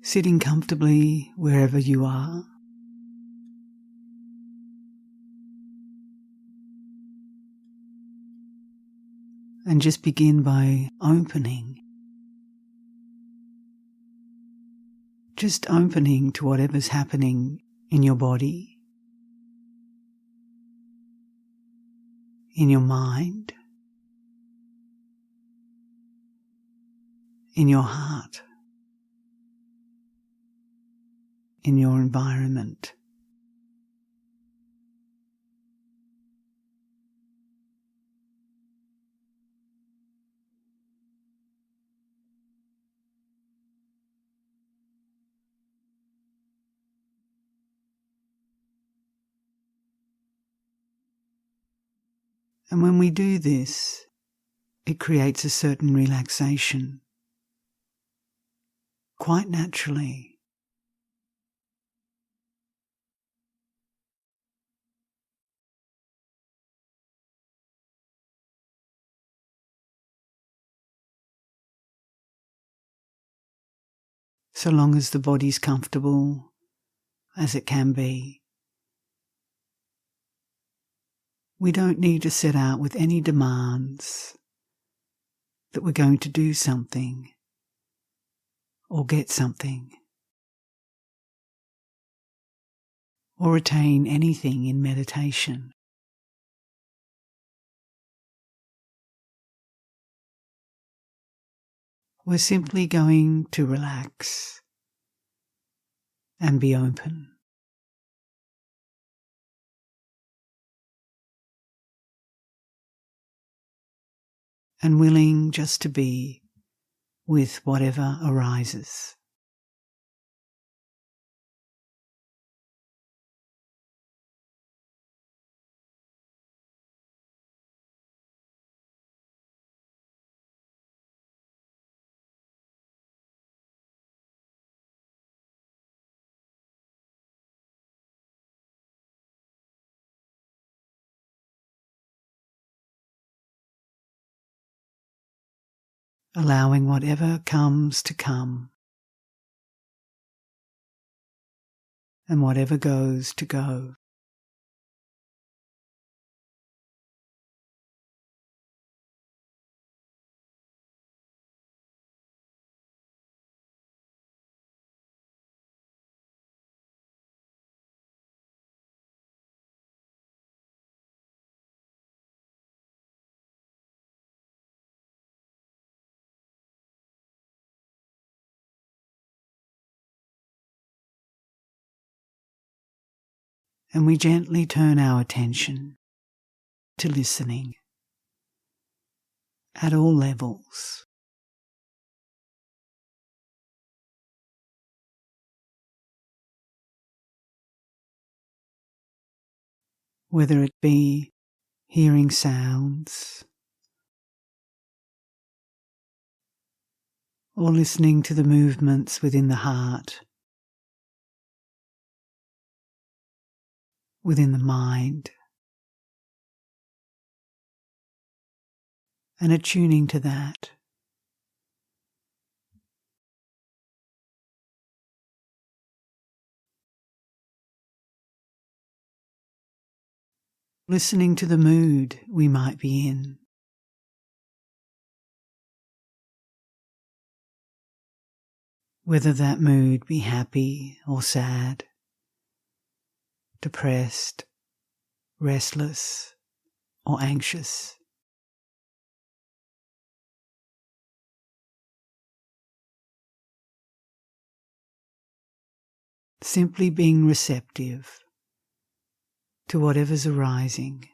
sitting comfortably wherever you are. And just begin by opening. Just opening to whatever's happening in your body, in your mind, in your heart, in your environment. And when we do this, it creates a certain relaxation, quite naturally. So long as the body's comfortable, as it can be. We don't need to set out with any demands that we're going to do something or get something or attain anything in meditation. We're simply going to relax and be open. And willing just to be with whatever arises. Allowing whatever comes to come and whatever goes to go. And we gently turn our attention to listening at all levels. Whether it be hearing sounds or listening to the movements within the heart, within the mind, and attuning to that. Listening to the mood we might be in. Whether that mood be happy or sad, depressed, restless, or anxious. Simply being receptive to whatever's arising.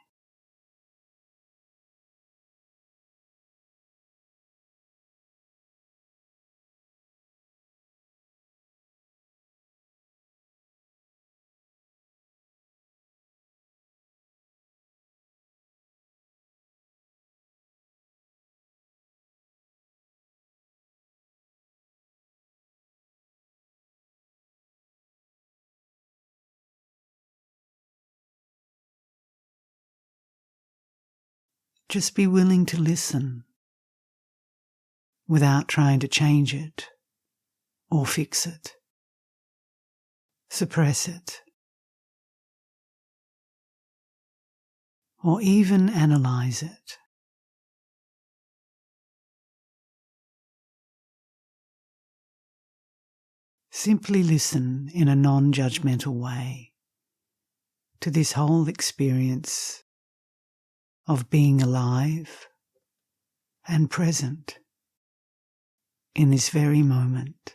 Just be willing to listen without trying to change it or fix it. suppress it, or even analyze it. Simply listen in a non-judgmental way to this whole experience of being alive and present in this very moment.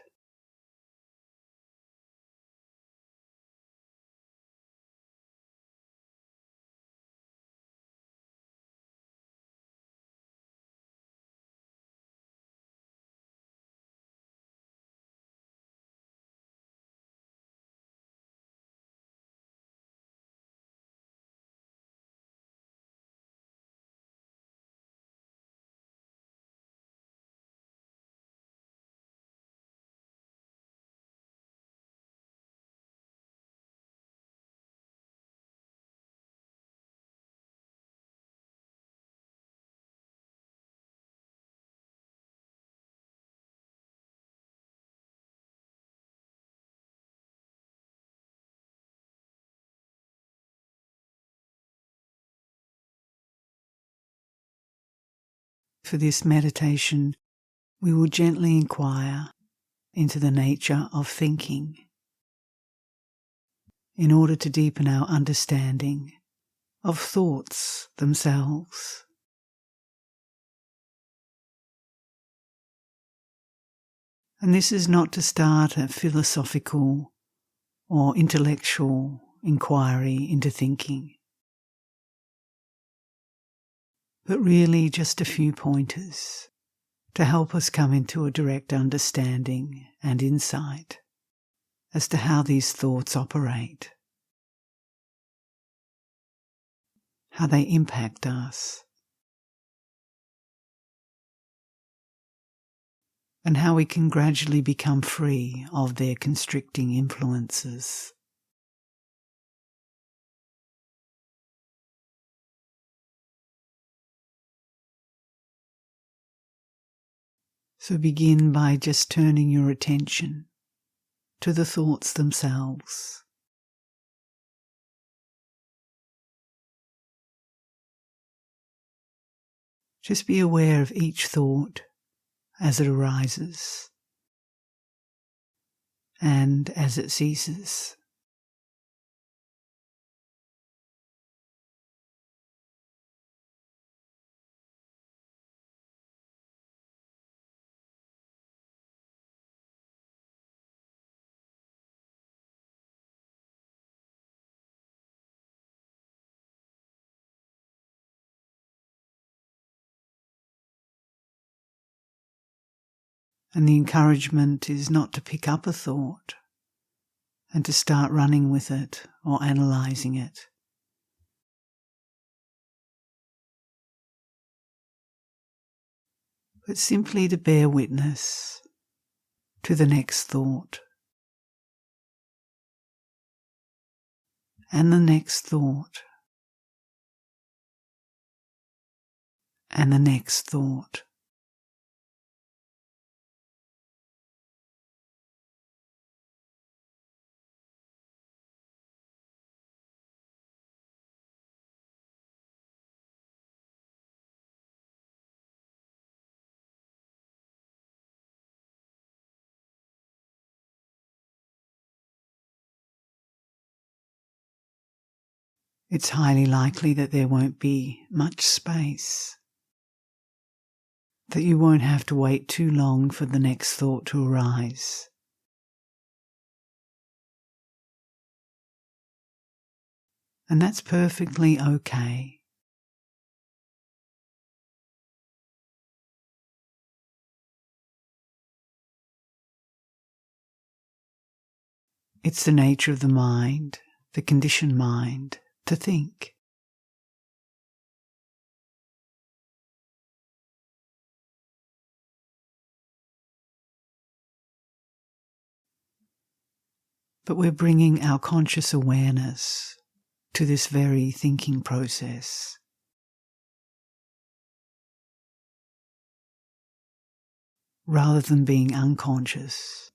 For this meditation, we will gently inquire into the nature of thinking in order to deepen our understanding of thoughts themselves. And this is not to start a philosophical or intellectual inquiry into thinking, but really just a few pointers to help us come into a direct understanding and insight as to how these thoughts operate, how they impact us, and how we can gradually become free of their constricting influences. So begin by just turning your attention to the thoughts themselves. Just be aware of each thought as it arises and as it ceases. And the encouragement is not to pick up a thought and to start running with it or analysing it, but simply to bear witness to the next thought and the next thought and the next thought. It's highly likely that there won't be much space, that you won't have to wait too long for the next thought to arise. And that's perfectly okay. It's the nature of the mind, the conditioned mind, to think. But we're bringing our conscious awareness to this very thinking process. Rather than being unconscious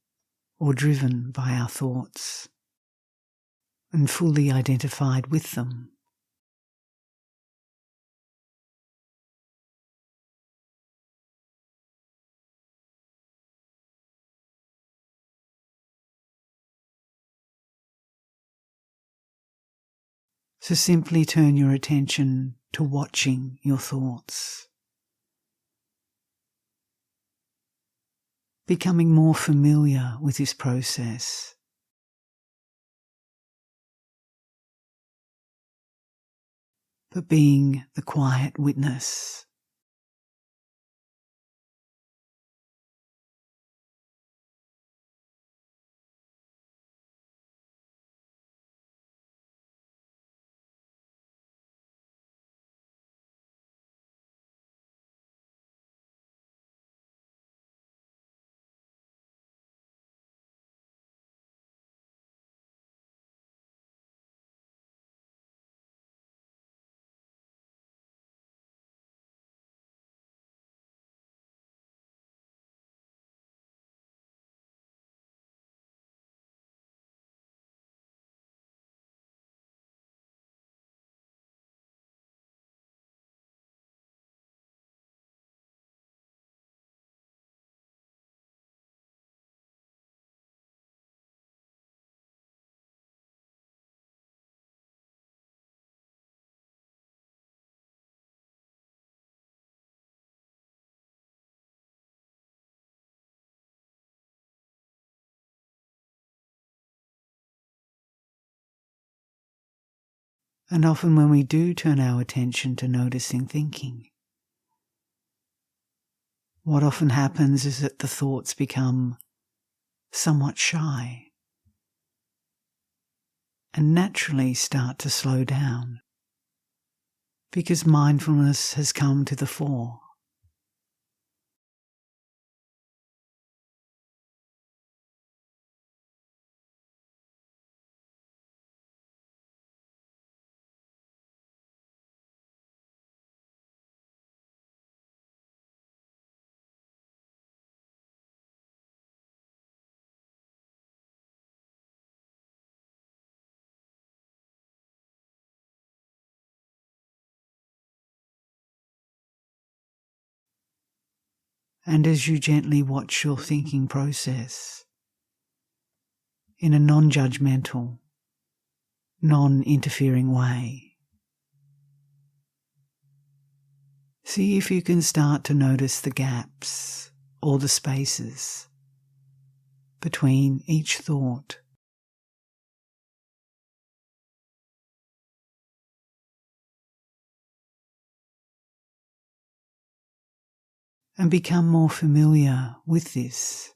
or driven by our thoughts. and fully identified with them. So simply turn your attention to watching your thoughts, becoming more familiar with this process. But being the quiet witness. And often when we do turn our attention to noticing thinking, what often happens is that the thoughts become somewhat shy and naturally start to slow down because mindfulness has come to the fore. And as you gently watch your thinking process in a non-judgmental, non-interfering way, see if you can start to notice the gaps or the spaces between each thought. And become more familiar with this.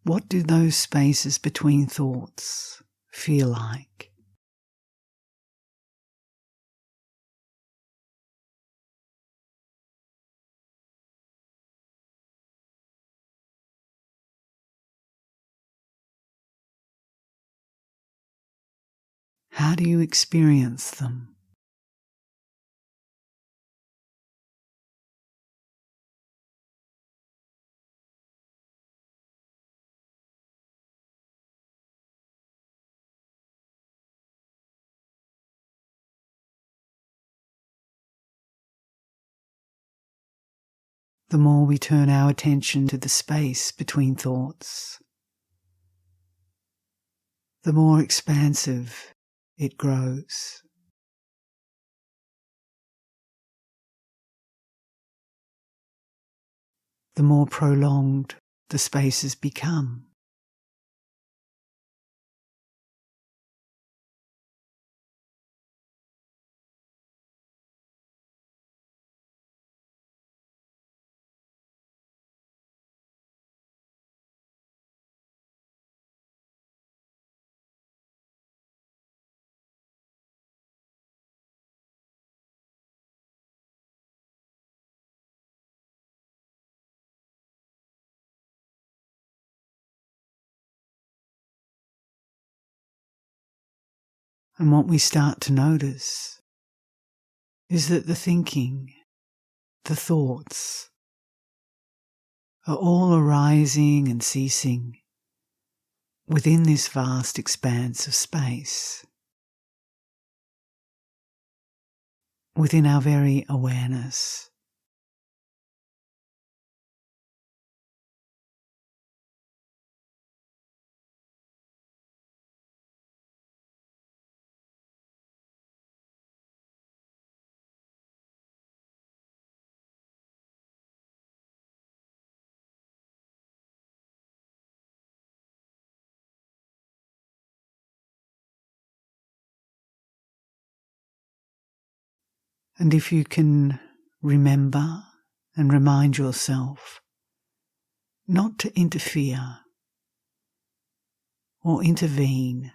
What do those spaces between thoughts feel like? How do you experience them? The more we turn our attention to the space between thoughts, the more expansive it grows. The more prolonged the spaces become. And what we start to notice is that the thinking, the thoughts, are all arising and ceasing within this vast expanse of space, within our very awareness. And if you can remember and remind yourself not to interfere or intervene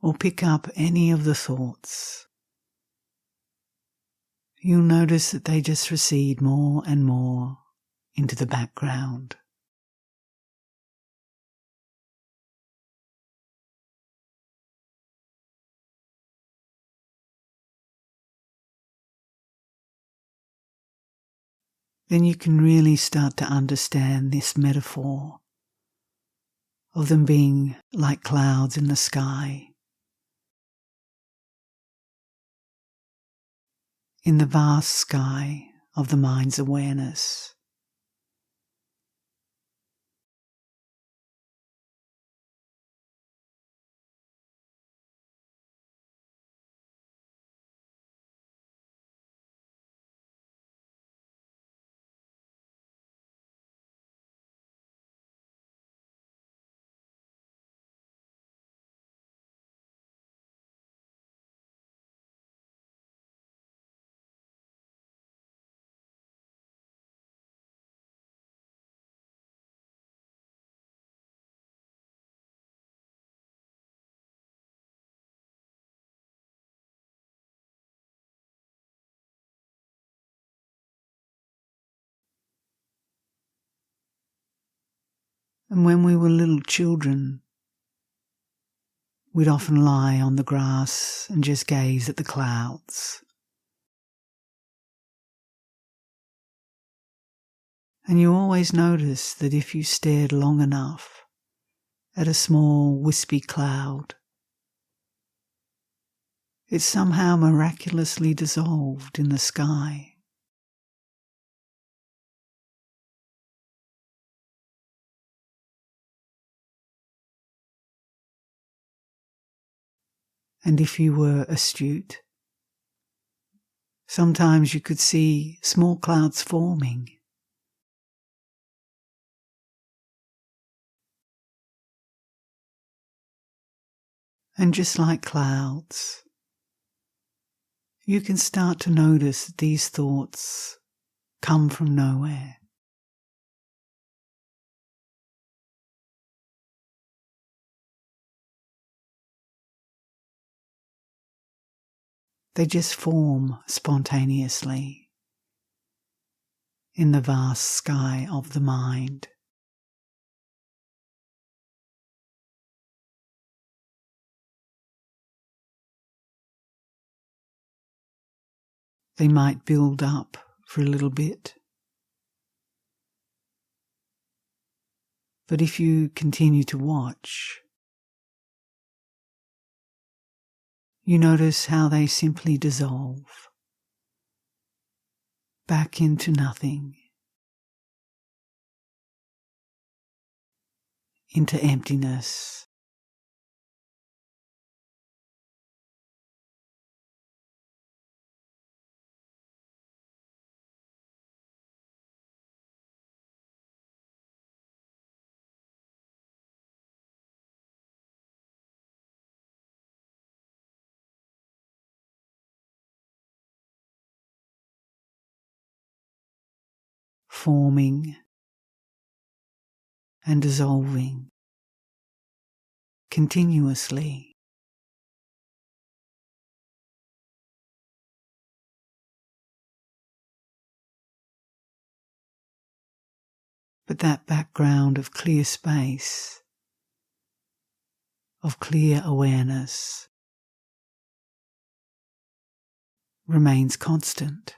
or pick up any of the thoughts, you'll notice that they just recede more and more into the background. Then you can really start to understand this metaphor of them being like clouds in the sky, in the vast sky of the mind's awareness. And when we were little children, we'd often lie on the grass and just gaze at the clouds. And you always notice that if you stared long enough at a small wispy cloud, it somehow miraculously dissolved in the sky. And if you were astute, sometimes you could see small clouds forming. And just like clouds, you can start to notice that these thoughts come from nowhere. They just form spontaneously in the vast sky of the mind. They might build up for a little bit, but if you continue to watch, you notice how they simply dissolve back into nothing, into emptiness. forming and dissolving continuously. But that background of clear space, of clear awareness, remains constant.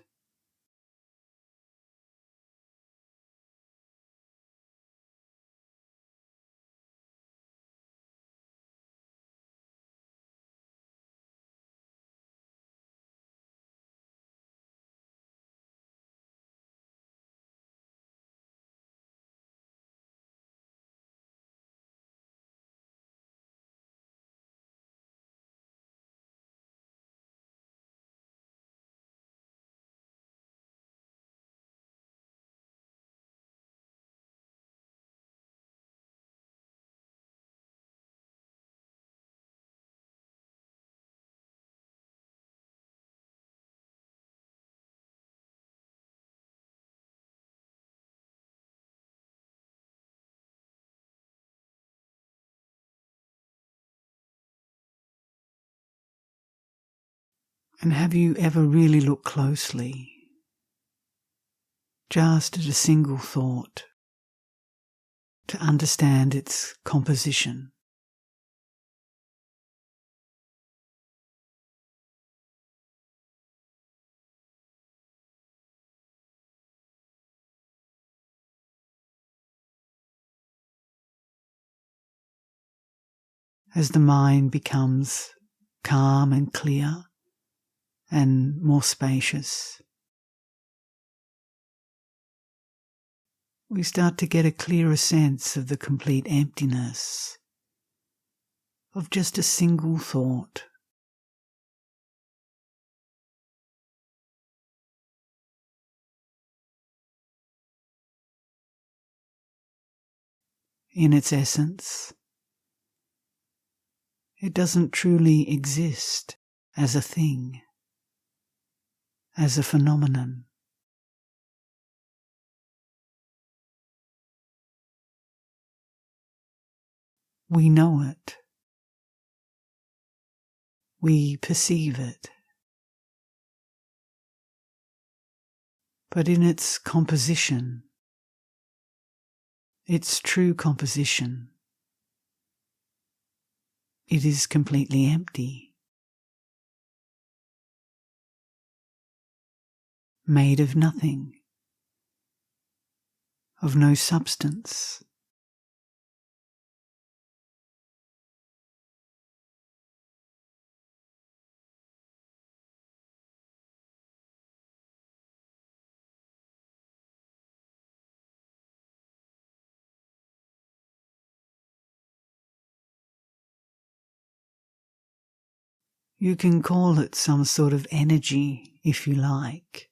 And have you ever really looked closely, just at a single thought, to understand its composition? As the mind becomes calm and clear and more spacious, we start to get a clearer sense of the complete emptiness of just a single thought. In its essence, it doesn't truly exist as a thing, as a phenomenon. We know it. We perceive it. But in its composition, its true composition, it is completely empty, made of nothing, of no substance. You can call it some sort of energy if you like.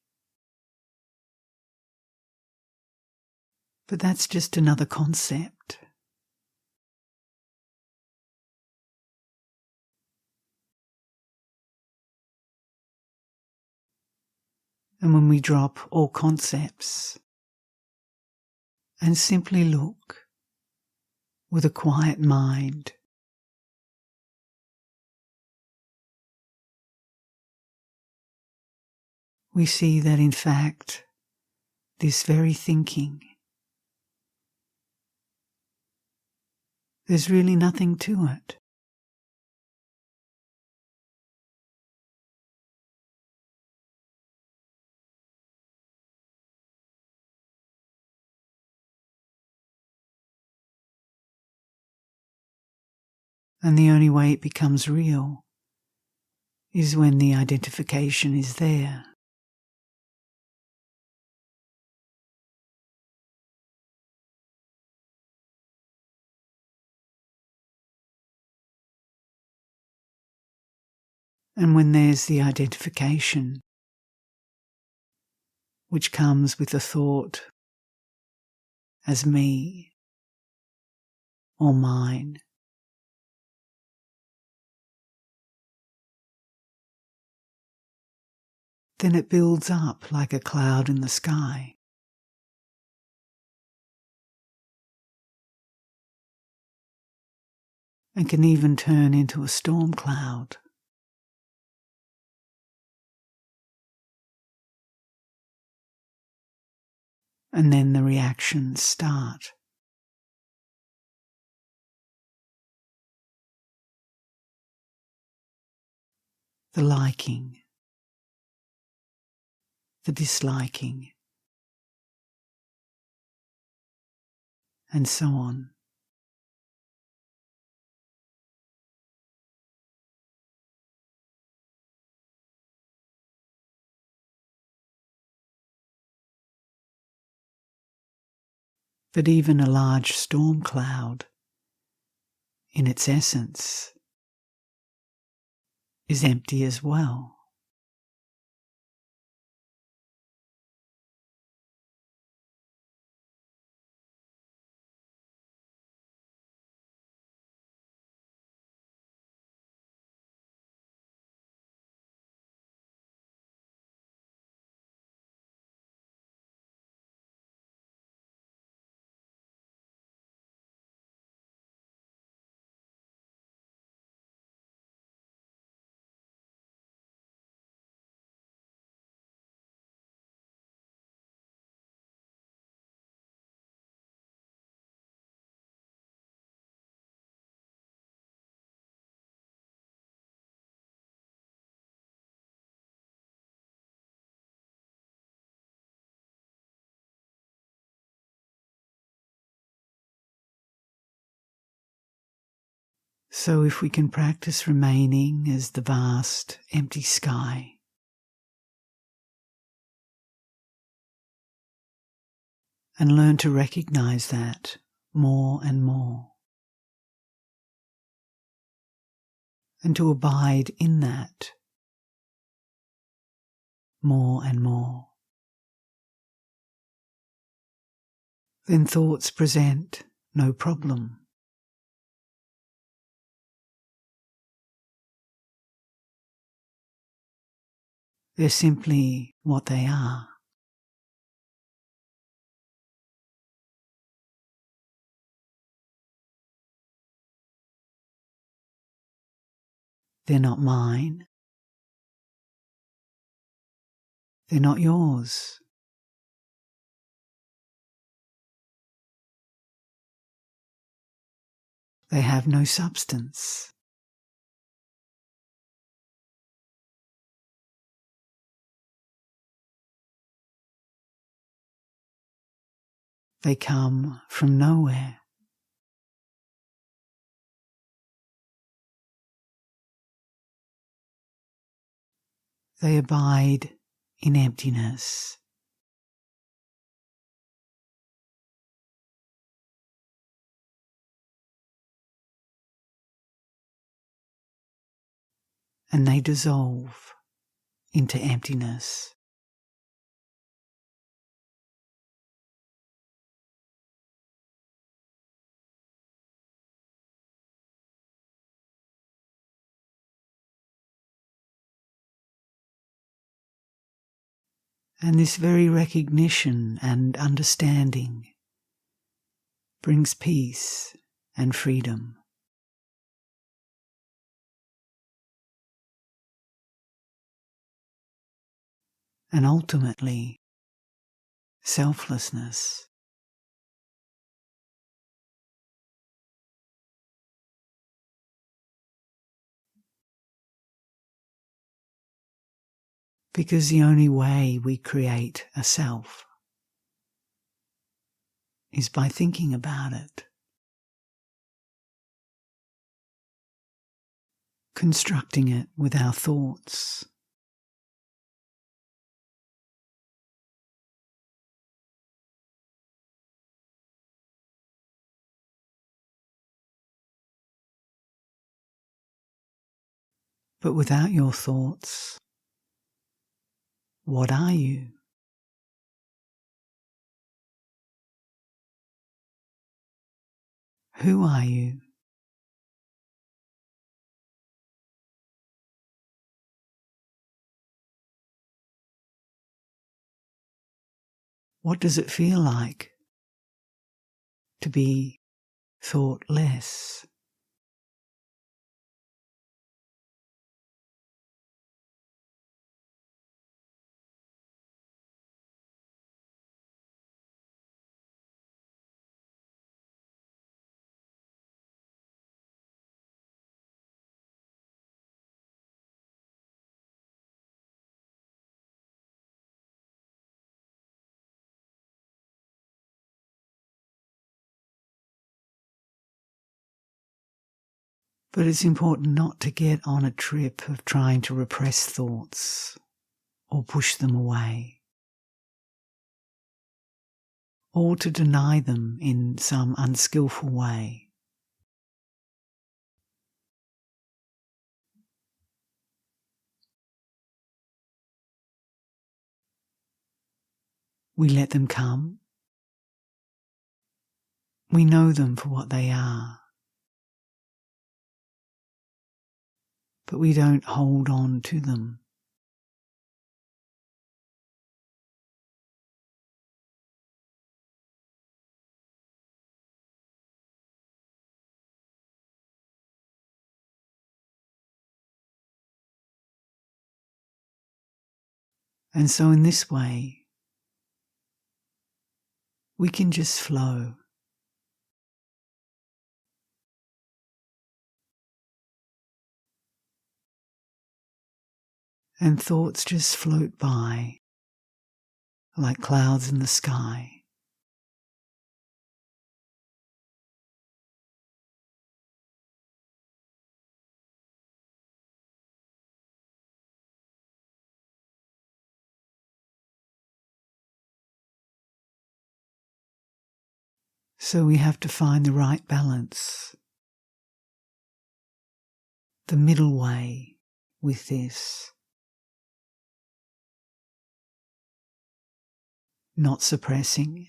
But that's just another concept. And when we drop all concepts and simply look with a quiet mind, we see that in fact this very thinking, there's really nothing to it. And the only way it becomes real is when the identification is there. And when there's the identification, which comes with the thought as me or mine, then it builds up like a cloud in the sky. and can even turn into a storm cloud. And then the reactions start. The liking, the disliking, and so on. But even a large storm cloud, in its essence, is empty as well. So if we can practice remaining as the vast, empty sky, and learn to recognize that more and more, and to abide in that more and more, then thoughts present no problem. They're simply what they are. They're not mine. They're not yours. They have no substance. They come from nowhere. They abide in emptiness. And they dissolve into emptiness. And this very recognition and understanding brings peace and freedom. And ultimately, selflessness. Because the only way we create a self is by thinking about it, constructing it with our thoughts. But without your thoughts, what are you? Who are you? What does it feel like to be thoughtless? But it's important not to get on a trip of trying to repress thoughts or push them away, or to deny them in some unskillful way. We let them come. We know them for what they are. But we don't hold on to them. And so in this way, we can just flow. And thoughts just float by like clouds in the sky. So we have to find the right balance, the middle way with this. Not suppressing,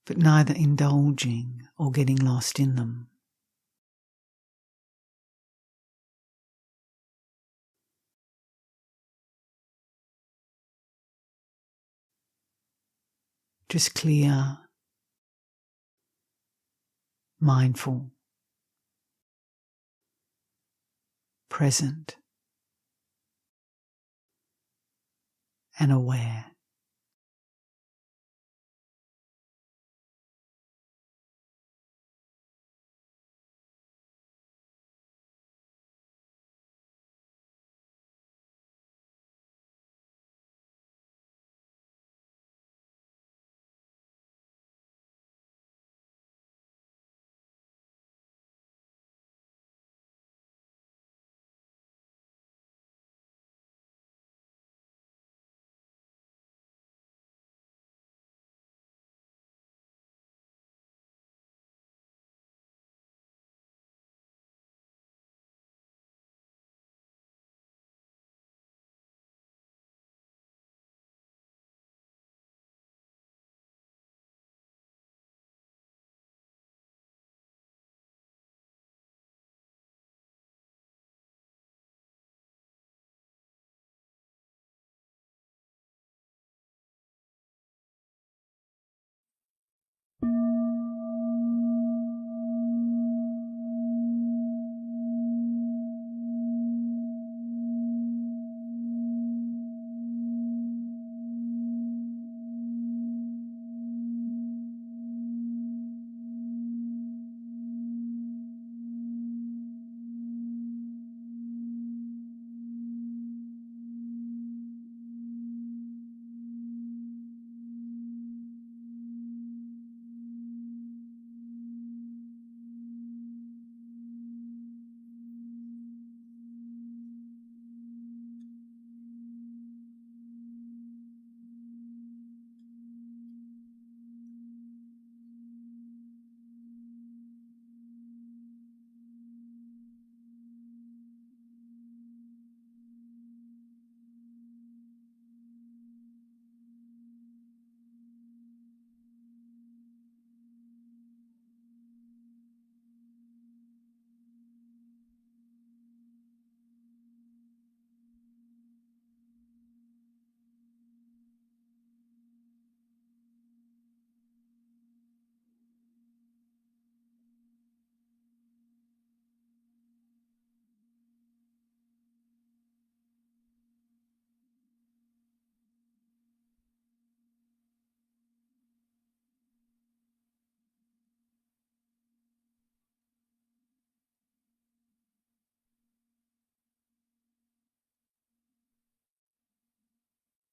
but neither indulging or getting lost in them. Just clear, mindful, present, and aware.